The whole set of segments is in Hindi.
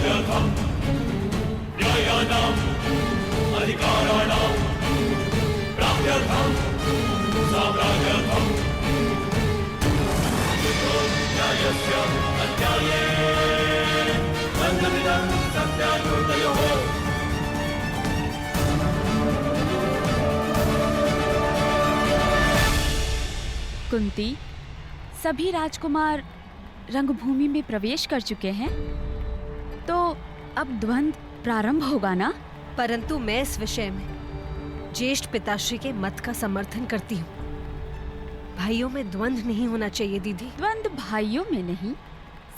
कर्तव्यर्थं न्यायानाम् अधिकाराणां प्राप्त्यर्थं साम्राज्यर्थं न्यायस्य अन्याये बन्धमिदं सत्याकृतयोः। कुंती, सभी राजकुमार रंगभूमि में प्रवेश कर चुके हैं, तो अब द्वंद्व प्रारंभ होगा ना? परंतु मैं इस विषय में ज्येष्ठ पिताश्री के मत का समर्थन करती हूँ। भाइयों में द्वंद्व नहीं होना चाहिए दीदी। द्वंद्व भाइयों में नहीं,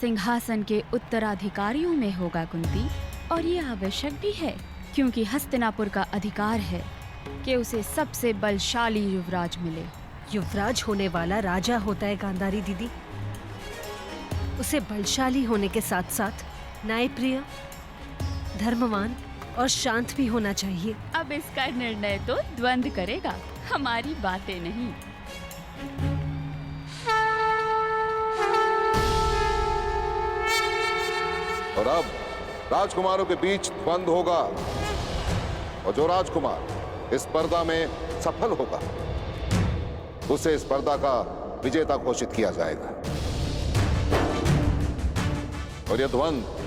सिंहासन के उत्तराधिकारियों में होगा कुंती। और ये आवश्यक भी है, क्योंकि हस्तिनापुर का अधिकार है कि उसे सबसे बलशाली युवराज मिले। युवराज होने वाला राजा होता है गांधारी दीदी। उसे बलशाली होने के साथ साथ न्यायप्रिय, धर्मवान और शांत भी होना चाहिए। अब इसका निर्णय तो द्वंद्व करेगा, हमारी बातें नहीं। और अब राजकुमारों के बीच द्वंद्व होगा, और जो राजकुमार इस स्पर्धा में सफल होगा उसे इस स्पर्धा का विजेता घोषित किया जाएगा। और यह द्वंद्व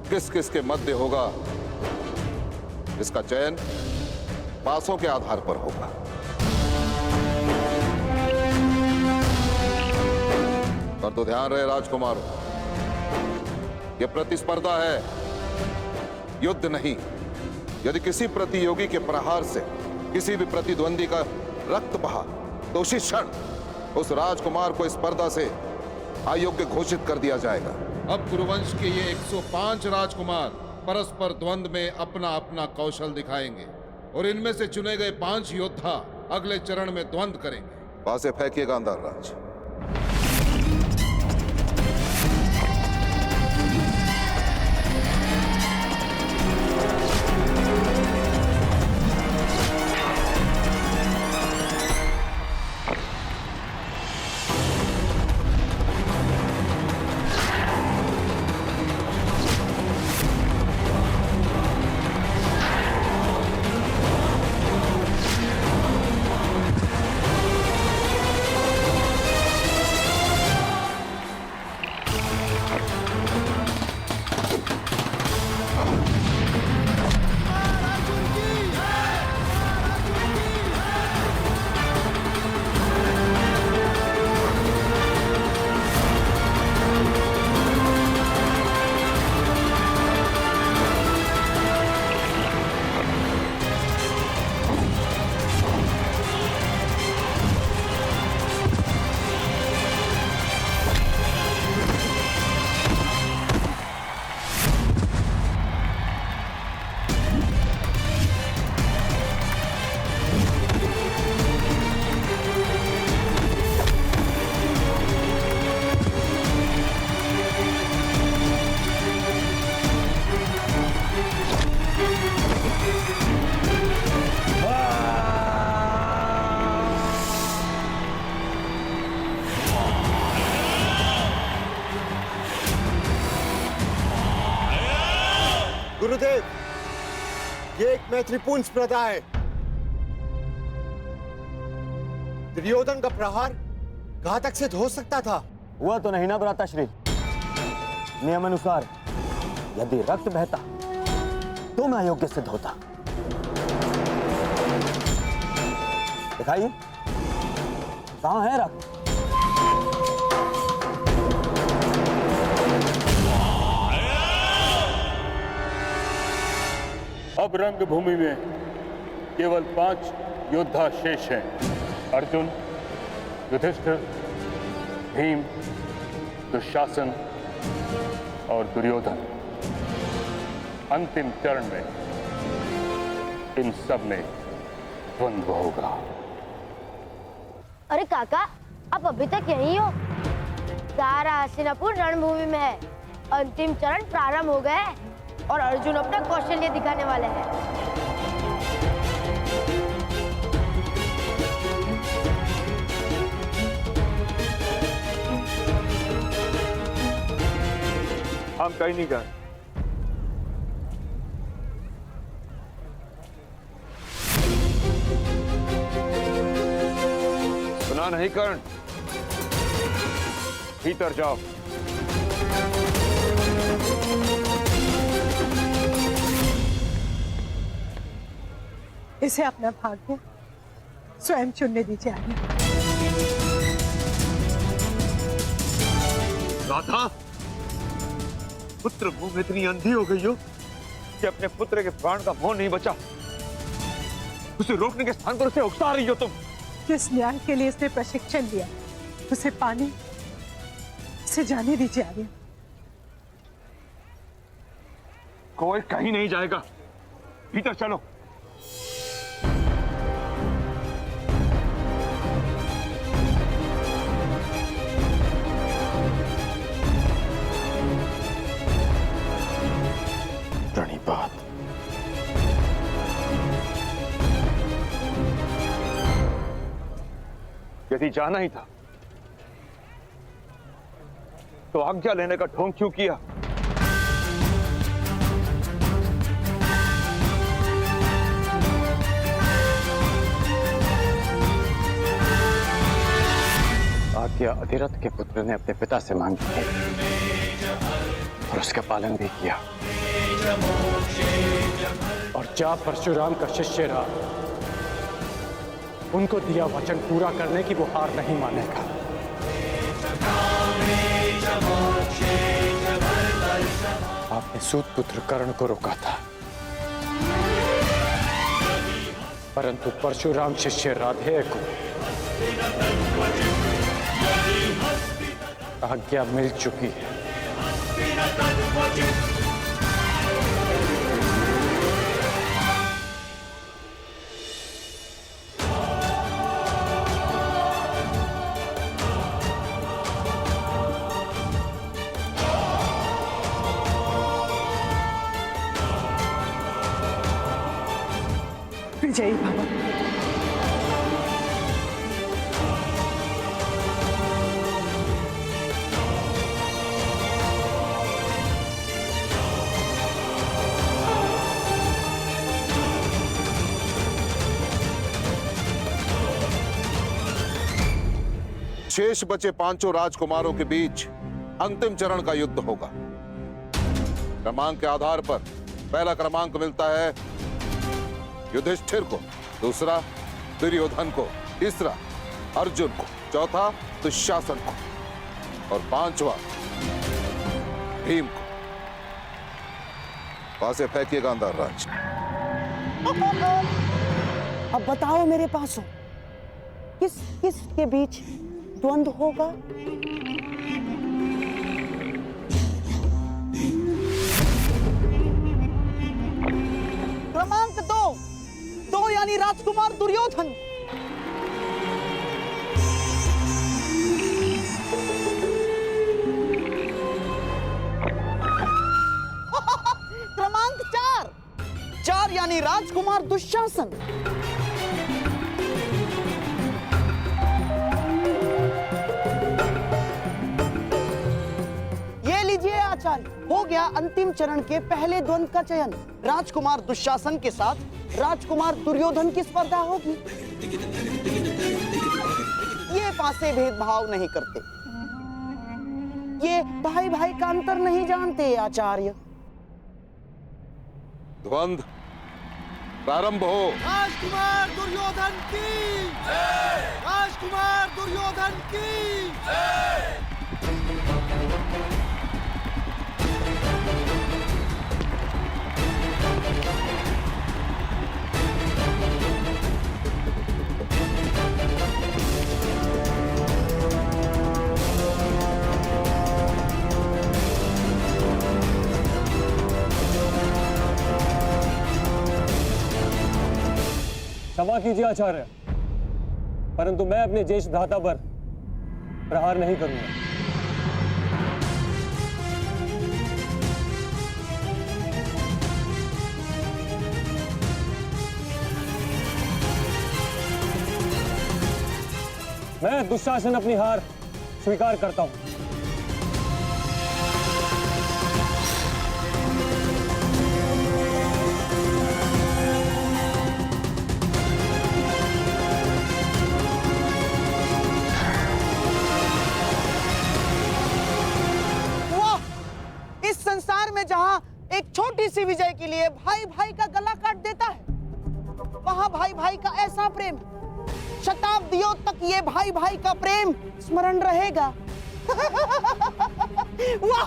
किस किस के मध्य होगा, इसका चयन पासों के आधार पर होगा। पर तो ध्यान रहे राजकुमारों, यह प्रतिस्पर्धा है, युद्ध नहीं। यदि किसी प्रतियोगी के प्रहार से किसी भी प्रतिद्वंदी का रक्त बहा तो उसी क्षण उस राजकुमार को स्पर्धा से अयोग्य घोषित कर दिया जाएगा। अब कुरुवंश के ये 105 राजकुमार परस्पर द्वंद्व में अपना अपना कौशल दिखाएंगे और इनमें से चुने गए 5 योद्धा अगले चरण में द्वंद्व करेंगे। वहां से फेंकिए गांधार राज। गुरुदेव, ये एक मैत्रीपूर्ण स्पर्धा है। दुर्योधन का प्रहार घातक सिद्ध हो सकता था। हुआ तो नहीं ना भ्राताश्री। नियम अनुसार यदि रक्त बहता तो मैं अयोग्य सिद्ध होता। दिखाइए, कहां है रक्त? अब रंगभूमि में केवल 5 योद्धा शेष हैं। अर्जुन, युधिष्ठिर, भीम, दुशासन और दुर्योधन। अंतिम चरण में इन सब में द्वंद्व होगा। अरे काका, आप अभी तक यहीं हो? सारा हस्तिनापुर रणभूमि में है। अंतिम चरण प्रारंभ हो गए और अर्जुन अपना कौशल्य दिखाने वाले हैं। हम कहीं नहीं गए। नहीं कर्ण, भीतर जाओ। इसे अपना भाग्य स्वयं चुनने दीजिए आर्य। राधा, पुत्र मुंह में इतनी अंधी हो गई हो कि अपने पुत्र के प्राण का मोह नहीं बचा, उसे रोकने के स्थान पर उसे उकसा रही हो तुम। जिस न्याय के लिए इसने प्रशिक्षण लिया उसे पाने से जाने दीजिए आर्य। कोई कहीं नहीं जाएगा, भीतर चलो। प्रणिपात, यदि जाना ही था तो आज्ञा लेने का ढोंग क्यों किया? आज्ञा अधिरथ के पुत्र ने अपने पिता से मांगी थी और उसका पालन भी किया। और जा परशुराम का शिष्य रहा, उनको दिया वचन पूरा करने की वो हार नहीं मानेगा। आपने सूत पुत्र कर्ण को रोका था, परंतु परशुराम शिष्य राधेय को आज्ञा मिल चुकी है। विजयी भव। शेष बचे पांचों राजकुमारों के बीच अंतिम चरण का युद्ध होगा। क्रमांक के आधार पर पहला क्रमांक मिलता है युधिष्ठिर को, दूसरा दुर्योधन को, तीसरा अर्जुन को, चौथा दुशासन को और पांचवा भीम को। वहां से फेंकिए गांधार राज। अब बताओ मेरे पासों, किस किस के बीच द्वंद्व होगा? क्रमांक दो यानी राजकुमार दुर्योधन। क्रमांक 4 यानी राजकुमार दुशासन। ये लीजिए आचार्य, हो गया अंतिम चरण के पहले द्वंद्व का चयन। राजकुमार दुशासन के साथ राजकुमार दुर्योधन की स्पर्धा होगी। ये पासे भेदभाव नहीं करते, ये भाई भाई का अंतर नहीं जानते आचार्य। द्वंद्व प्रारंभ हो। राजकुमार दुर्योधन की जय! राजकुमार दुर्योधन की जय! क्षमा कीजिए आचार्य, परंतु मैं अपने ज्येष्ठ भ्राता पर प्रहार नहीं करूंगा। मैं दुशासन अपनी हार स्वीकार करता हूं। नगर में जहां एक छोटी सी विजय के लिए भाई भाई का गला काट देता है, वहां भाई भाई का ऐसा प्रेम, शताब्दियों तक ये भाई भाई का प्रेम स्मरण रहेगा। वाह!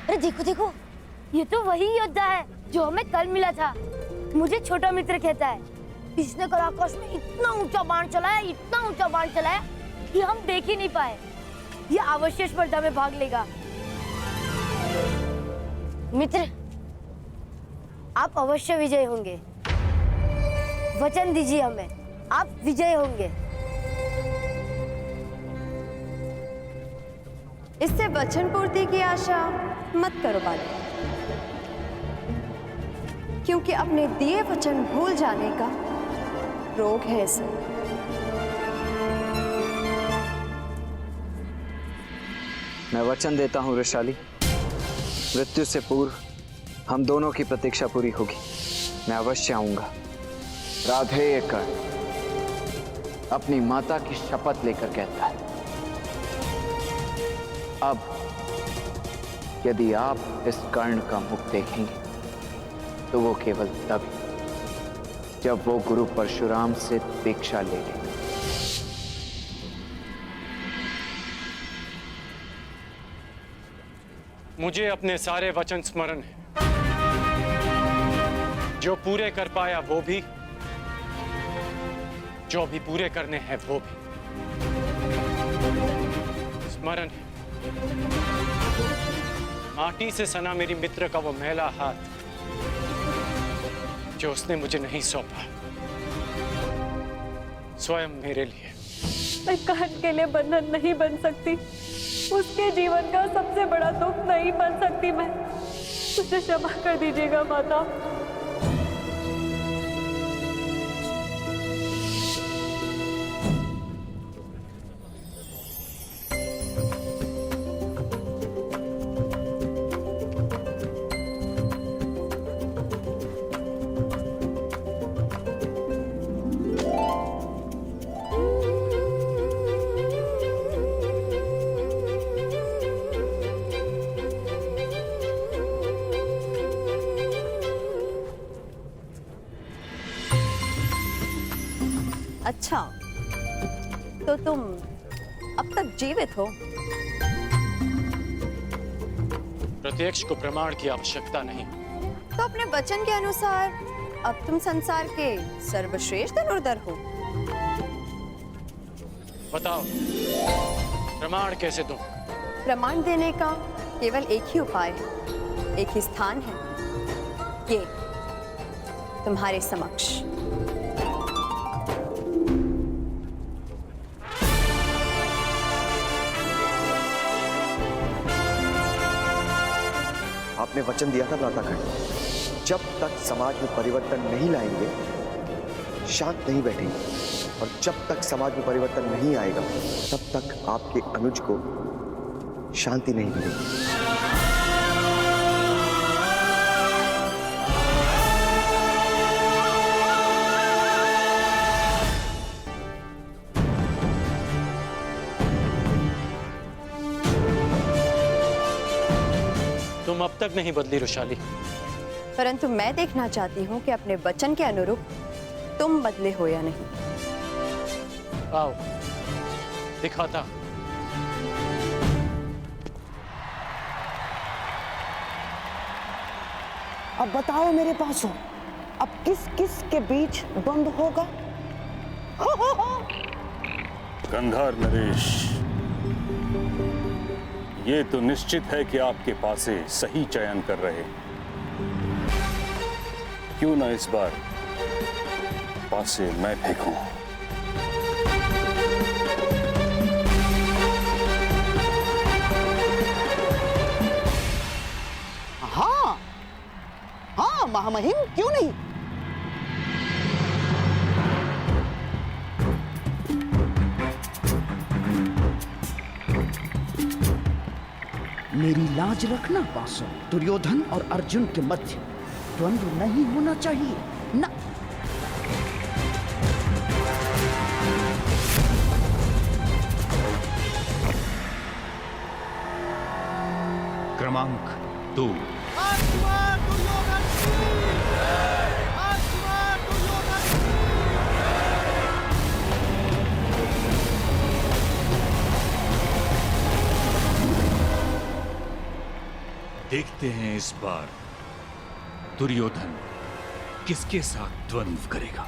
अरे देखो देखो, ये तो वही योद्धा है जो हमें कल मिला था। मुझे छोटा मित्र कहता है। इसने कल आकाश में इतना ऊंचा बाण चलाया, इतना ऊंचा बाण चलाया कि हम देख ही नहीं पाए। ये अवश्य स्पर्धा में भाग लेगा। मित्र, आप अवश्य विजय होंगे। वचन दीजिए हमें, आप विजय होंगे। इससे वचन पूर्ति की आशा मत करो बालक, क्योंकि अपने दिए वचन भूल जाने का रोग है इसे। मैं वचन देता हूं वृषाली, मृत्यु से पूर्व हम दोनों की प्रतीक्षा पूरी होगी। मैं अवश्य आऊंगा। राधेय कर्ण अपनी माता की शपथ लेकर कहता है। अब यदि आप इस कर्ण का मुख देखेंगे तो वो केवल तभी जब वो गुरु परशुराम से दीक्षा ले लेंगे। मुझे अपने सारे वचन स्मरण है, जो पूरे कर पाया वो भी, जो भी पूरे करने हैं वो भी स्मरण है। माटी से सना मेरी मित्र का वो मैला हाथ जो उसने मुझे नहीं सौंपा, स्वयं मेरे लिए। मैं कर्ण के लिए बंधन नहीं बन सकती, उसके जीवन का सबसे बड़ा दुख नहीं बन सकती मैं। मुझे क्षमा कर दीजिएगा माता। अच्छा, तो तुम अब तक जीवित हो? प्रत्यक्ष को प्रमाण की आवश्यकता नहीं। तो अपने वचन के अनुसार अब तुम संसार के सर्वश्रेष्ठ धनुर्धर हो। बताओ, प्रमाण कैसे दूं? प्रमाण देने का केवल एक ही उपाय है, एक ही स्थान है, ये तुम्हारे समक्ष। आपने वचन दिया था भ्रातागण, जब तक समाज में परिवर्तन नहीं लाएंगे शांत नहीं बैठेंगे, और जब तक समाज में परिवर्तन नहीं आएगा तब तक आपके अनुज को शांति नहीं मिलेगी। तुम अब तक नहीं बदली वृषाली, परंतु मैं देखना चाहती हूँ कि अपने वचन के अनुरूप तुम बदले हो या नहीं। आओ दिखाता। अब बताओ मेरे पास हो, अब किस किस के बीच द्वंद्व होगा? गंधार नरेश, ये तो निश्चित है कि आपके पासे सही चयन कर रहे। क्यों ना इस बार पासे मैं फेंकूं? हाँ हाँ महामहिम, क्यों नहीं। मेरी लाज रखना पासो, दुर्योधन और अर्जुन के मध्य द्वंद्व नहीं होना चाहिए न। क्रमांक 2। राजकुमार दुर्योधन की राजकुमार दुर्योधन देखते हैं इस बार दुर्योधन किसके साथ द्वंद्व करेगा।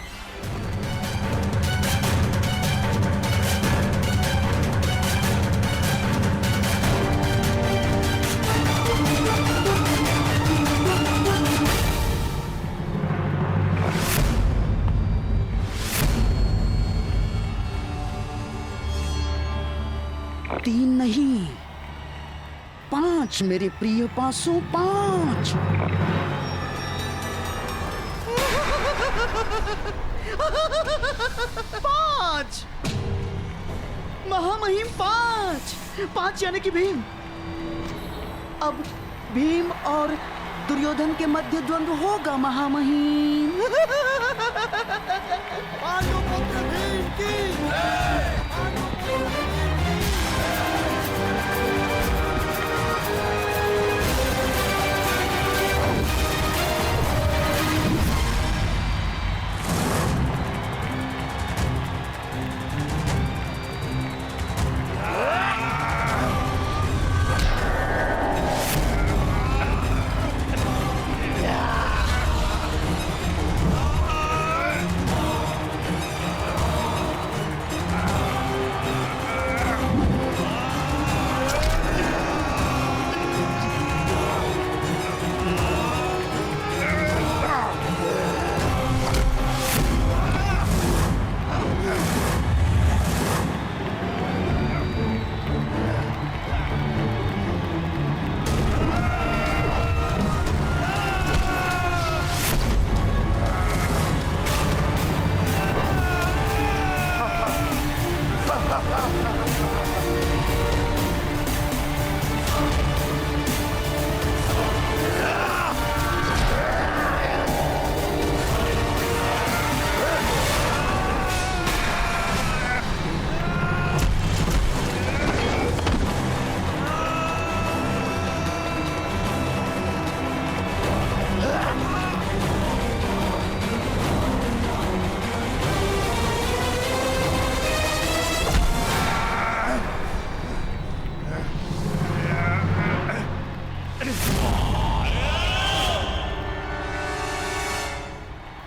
तीन नहीं, 5 मेरे प्रिय पासों, 5। पांच महामहिम, 5 यानी कि भीम। अब भीम और दुर्योधन के मध्य द्वंद्व होगा महामहिम। पांडुपुत्र भीम की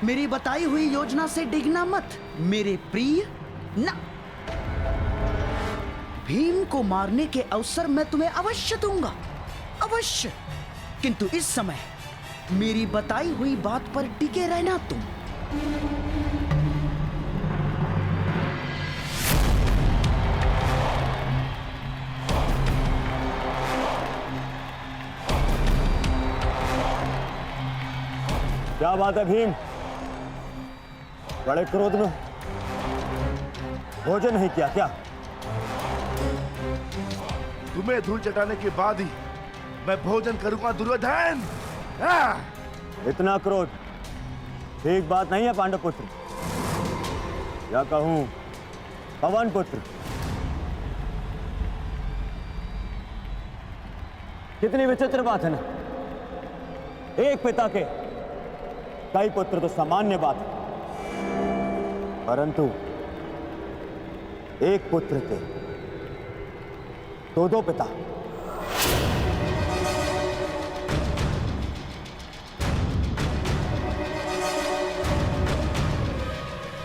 मेरी बताई हुई योजना से डिगना मत मेरे प्रिय। ना, भीम को मारने के अवसर मैं तुम्हें अवश्य दूंगा, अवश्य। किंतु इस समय मेरी बताई हुई बात पर टिके रहना तुम। क्या बात है भीम, बड़े क्रोध में भोजन नहीं किया क्या? तुम्हें धूल चटाने के बाद ही मैं भोजन करूंगा दुर्योधन। इतना क्रोध ठीक बात नहीं है पांडुपुत्र, या कहूं पवन पुत्र। कितनी विचित्र बात है ना, एक पिता के कई पुत्र तो सामान्य बात है, परंतु एक पुत्र के दो पिता।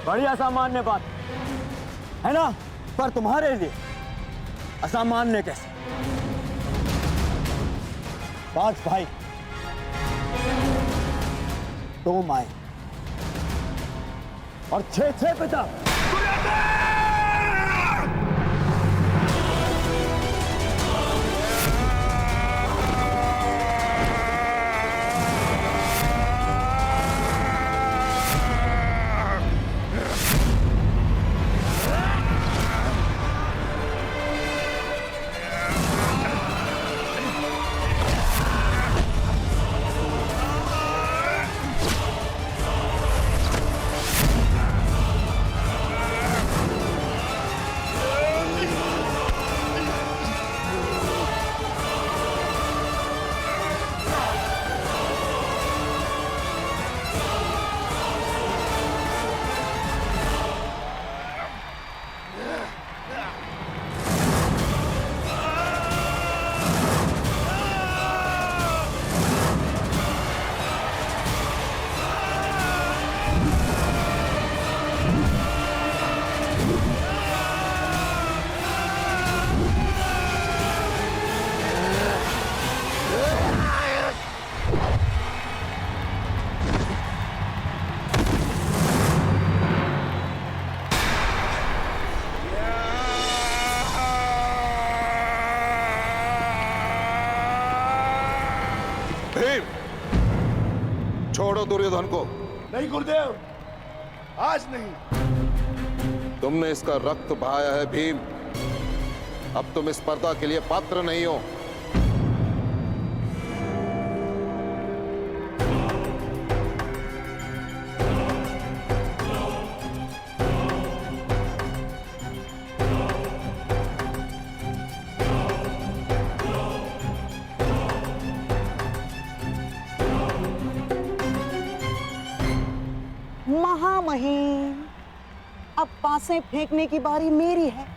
बड़ी असामान्य बात है ना, पर तुम्हारे लिए असामान्य कैसे? 5 भाई, 2 माए और 6 पिता। भीम, छोड़ो दुर्योधन को। नहीं गुरुदेव, आज नहीं। तुमने इसका रक्त बहाया है भीम, अब तुम इस स्पर्धा के लिए पात्र नहीं हो। महामहिम, अब पासे फेंकने की बारी मेरी है।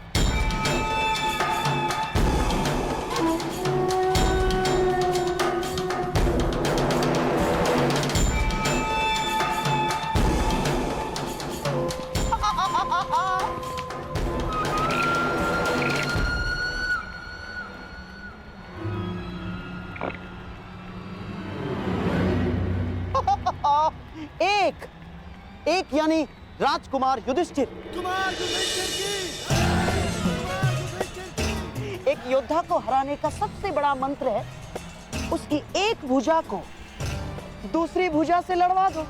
एक यानी राजकुमार युधिष्ठिर। एक योद्धा को हराने का सबसे बड़ा मंत्र है उसकी एक भुजा को दूसरी भुजा से लड़वा दो।